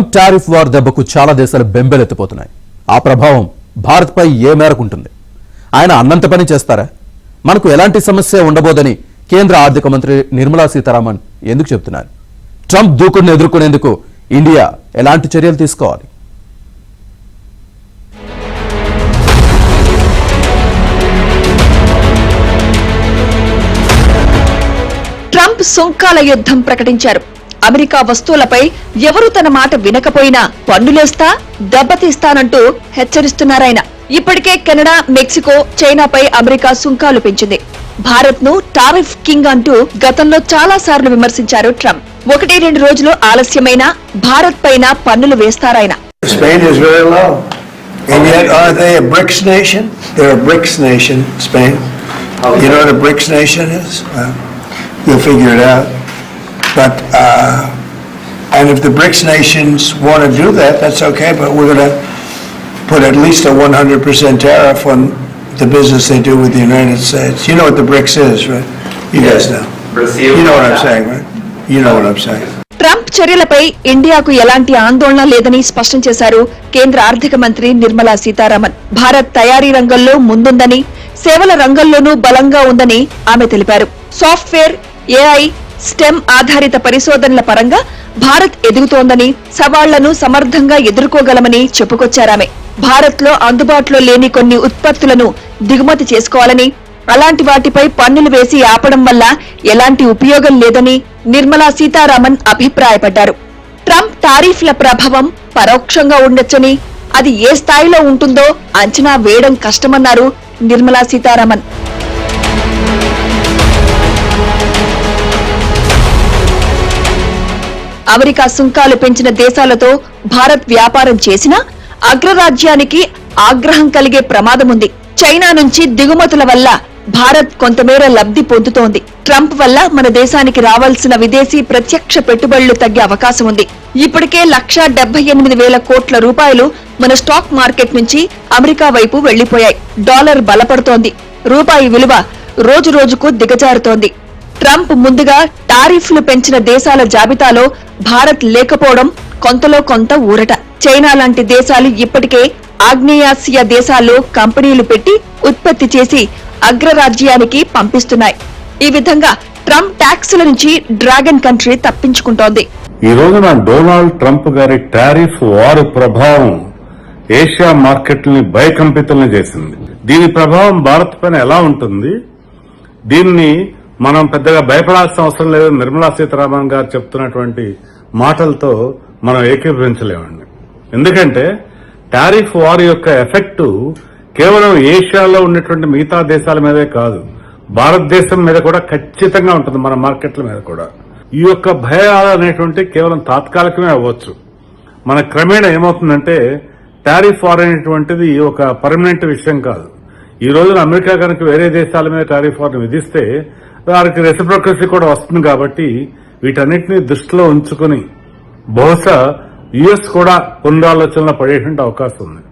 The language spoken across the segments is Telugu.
ట్రంప్ టారిఫ్ వార్ దెబ్బకు చాలా దేశాలు బెంబేలెత్తిపోతున్నాయి. ఆ ప్రభావం భారత్పై ఏ మేరకు ఉంటుంది? ఆయన అన్నంత పని చేస్తారా? మనకు ఎలాంటి సమస్య ఉండబోదని కేంద్ర ఆర్థిక మంత్రి నిర్మలా సీతారామన్ ఎందుకు చెబుతున్నారు? ట్రంప్ దూకుడును ఎదుర్కొనేందుకు ఇండియా ఎలాంటి చర్యలు తీసుకోవాలి? ట్రంప్ సుంకాల యుద్ధం ప్రకటించారు. అమెరికా వస్తువులపై ఎవరు తన మాట వినకపోయినా పన్నులేస్తా, దెబ్బతీస్తానంటూ హెచ్చరిస్తున్నారాయన. ఇప్పటికే కెనడా, మెక్సికో, చైనాపై అమెరికా సుంకాలు పెంచింది. భారత్ ను టారిఫ్ కింగ్ అంటూ గతంలో చాలా సార్లు విమర్శించారు ట్రంప్. 1-2 రోజులు ఆలస్యమైనా భారత్ పైన పన్నులు వేస్తారాయన. Spain is very low. And yet, are they a BRICS nation? They're a BRICS nation, Spain. You know what a BRICS nation is? You'll figure it out. But, and if the BRICS nations want to do that, that's okay, but we're going to put at least a 100% tariff on the business they do with the United States. You know what the BRICS is, right? You guys know. You know what I'm saying, right? You know what I'm saying. Trump చర్యలపై ఇండియాకు ఎలాంటి ఆందోళన లేదని స్పష్టం చేశారు కేంద్ర ఆర్థిక మంత్రి నిర్మలా సీతారామన్. భారత్ తయారీ రంగంలో ముందుందని, సేవల రంగంలోనూ బలంగా ఉందని ఆమె తెలిపారు. సాఫ్ట్వేర్, ఏఐ, స్టెమ్ ఆధారిత పరిశోధనల పరంగా భారత్ ఎదుగుతోందని, సవాళ్లను సమర్థంగా ఎదుర్కోగలమని చెప్పుకొచ్చారామె. భారత్ లో అందుబాటులో లేని కొన్ని ఉత్పత్తులను దిగుమతి చేసుకోవాలని, అలాంటి వాటిపై పన్నులు వేసి ఆపడం వల్ల ఎలాంటి ఉపయోగం లేదని నిర్మలా సీతారామన్ అభిప్రాయపడ్డారు. ట్రంప్ టారిఫ్ల ప్రభావం పరోక్షంగా ఉండొచ్చని, అది ఏ స్థాయిలో ఉంటుందో అంచనా వేయడం కష్టమన్నారు నిర్మలా సీతారామన్. అమెరికా సుంకాలు పెంచిన దేశాలతో భారత్ వ్యాపారం చేసినా అగ్రరాజ్యానికి ఆగ్రహం కలిగే ప్రమాదముంది. చైనా నుంచి దిగుమతుల వల్ల భారత్ కొంతమేర లబ్ధి పొందుతోంది. ట్రంప్ వల్ల మన దేశానికి రావాల్సిన విదేశీ ప్రత్యక్ష పెట్టుబడులు తగ్గే అవకాశం ఉంది. ఇప్పటికే 1,78,000 కోట్ల రూపాయలు మన స్టాక్ మార్కెట్ నుంచి అమెరికా వైపు వెళ్లిపోయాయి. డాలర్ బలపడుతోంది. రూపాయి విలువ రోజు రోజుకు దిగజారుతోంది. ట్రంప్ ముందుగా టారిఫ్లు పెంచిన దేశాల జాబితాలో భారత్ లేకపోవడం కొంతలో కొంత ఊరట. చైనా లాంటి దేశాలు ఇప్పటికే ఆగ్నేయాసియా దేశాల్లో కంపెనీలు పెట్టి ఉత్పత్తి చేసి అగ్రరాజ్యానికి పంపిస్తున్నాయి. ఈ విధంగా ట్రంప్ ట్యాక్సుల నుంచి డ్రాగన్ కంట్రీ తప్పించుకుంటోంది. ఈ రోజున డొనాల్డ్ ట్రంప్ గారి టారిఫ్ వార్ ప్రభావం ఏషియా మార్కెట్లని భయకంపితుల్ని చేసింది. దీని ప్రభావం భారత్ పైన ఎలా ఉంటుంది? దీన్ని మనం పెద్దగా భయపడాల్సిన అవసరం లేదు. నిర్మలా సీతారామన్ గారు చెప్తున్నటువంటి మాటలతో మనం ఏకీభవించలేమండి. ఎందుకంటే టారిఫ్ వార్ యొక్క ఎఫెక్ట్ కేవలం ఏషియాలో ఉన్నటువంటి మిగతా దేశాల మీదే కాదు, భారతదేశం మీద కూడా ఖచ్చితంగా ఉంటుంది, మన మార్కెట్ల మీద కూడా. ఈ యొక్క భయాలు అనేటువంటి కేవలం తాత్కాలికమే అవ్వచ్చు. మన క్రమేణా ఏమవుతుందంటే టారిఫ్ వార్ అనేటువంటిది ఒక పర్మనెంట్ విషయం కాదు. ఈ రోజున అమెరికా కనుక వేరే దేశాల మీద టారిఫ్ వార్ను విధిస్తే వారికి రెసిప్రొకసీ కూడా వస్తుంది. కాబట్టి వీటన్నిటినీ దృష్టిలో ఉంచుకుని బహుశా యుఎస్ కూడా పునరాలోచనలో పడేటువంటి అవకాశం ఉంది.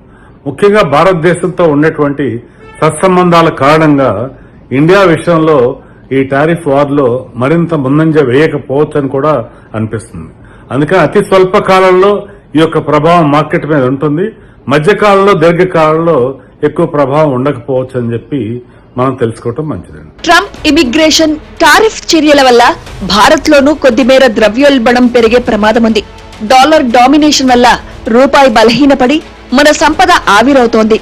ముఖ్యంగా భారతదేశంతో ఉన్నటువంటి సత్సంబంధాల కారణంగా ఇండియా విషయంలో ఈ టారిఫ్ వార్లో మరింత ముందంజ వేయకపోవచ్చని కూడా అనిపిస్తుంది. అందుకని అతి స్వల్ప కాలంలో ఈ యొక్క ప్రభావం మార్కెట్ మీద ఉంటుంది. మధ్యకాలంలో, దీర్ఘకాలంలో ఎక్కువ ప్రభావం ఉండకపోవచ్చు అని చెప్పి మనం తెలుసుకోవటం మంచిదండి. ట్రంప్ ఇమిగ్రేషన్, టారిఫ్ చర్యల వల్ల భారత్ లోనూ కొద్దిమేర ద్రవ్యోల్బణం పెరిగే ప్రమాదం ఉంది. డాలర్ డామినేషన్ వల్ల రూపాయి బలహీనపడి మన సంపద ఆవిరవుతోంది.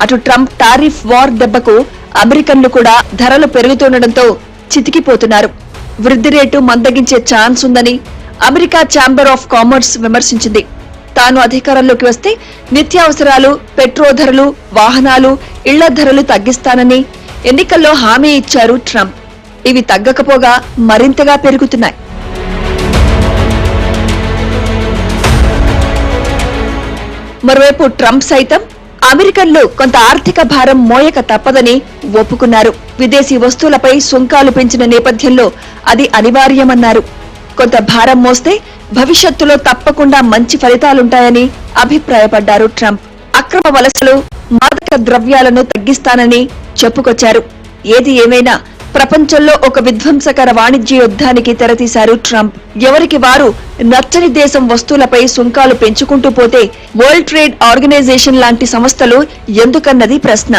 అటు ట్రంప్ టారిఫ్ వార్ దెబ్బకు అమెరికన్లు కూడా ధరలు పెరుగుతుండటంతో చితికిపోతున్నారు. వృద్ధి రేటు మందగించే ఛాన్స్ ఉందని అమెరికా ఛాంబర్ ఆఫ్ కామర్స్ విమర్శించింది. తాను అధికారంలోకి వస్తే నిత్యావసరాలు, పెట్రోల్ ధరలు, వాహనాలు, ఇళ్ల ధరలు తగ్గిస్తానని ఎన్నికల్లో హామీ ఇచ్చారు ట్రంప్. ఇవి తగ్గకపోగా మరింతగా పెరుగుతున్నాయి. మరోవైపు ట్రంప్ సైతం అమెరికన్లు కొంత ఆర్థిక భారం మోయక తప్పదని ఒప్పుకున్నారు. విదేశీ వస్తువులపై సుంకాలు పెంచిన నేపథ్యంలో అది అనివార్యమన్నారు. కొంత భారం మోస్తే భవిష్యత్తులో తప్పకుండా మంచి ఫలితాలుంటాయని అభిప్రాయపడ్డారు ట్రంప్. అక్రమ వలసలు, మాదక ద్రవ్యాలను తగ్గిస్తానని చెప్పుకొచ్చారు. ఏది ఏమైనా ప్రపంచంలో ఒక విధ్వంసకర వాణిజ్య యుద్ధానికి తెరతీశారు ట్రంప్. ఎవరికి వారు నచ్చని దేశం వస్తువులపై సుంకాలు పెంచుకుంటూ పోతే వరల్డ్ ట్రేడ్ ఆర్గనైజేషన్ లాంటి సంస్థలు ఎందుకన్నది ప్రశ్న.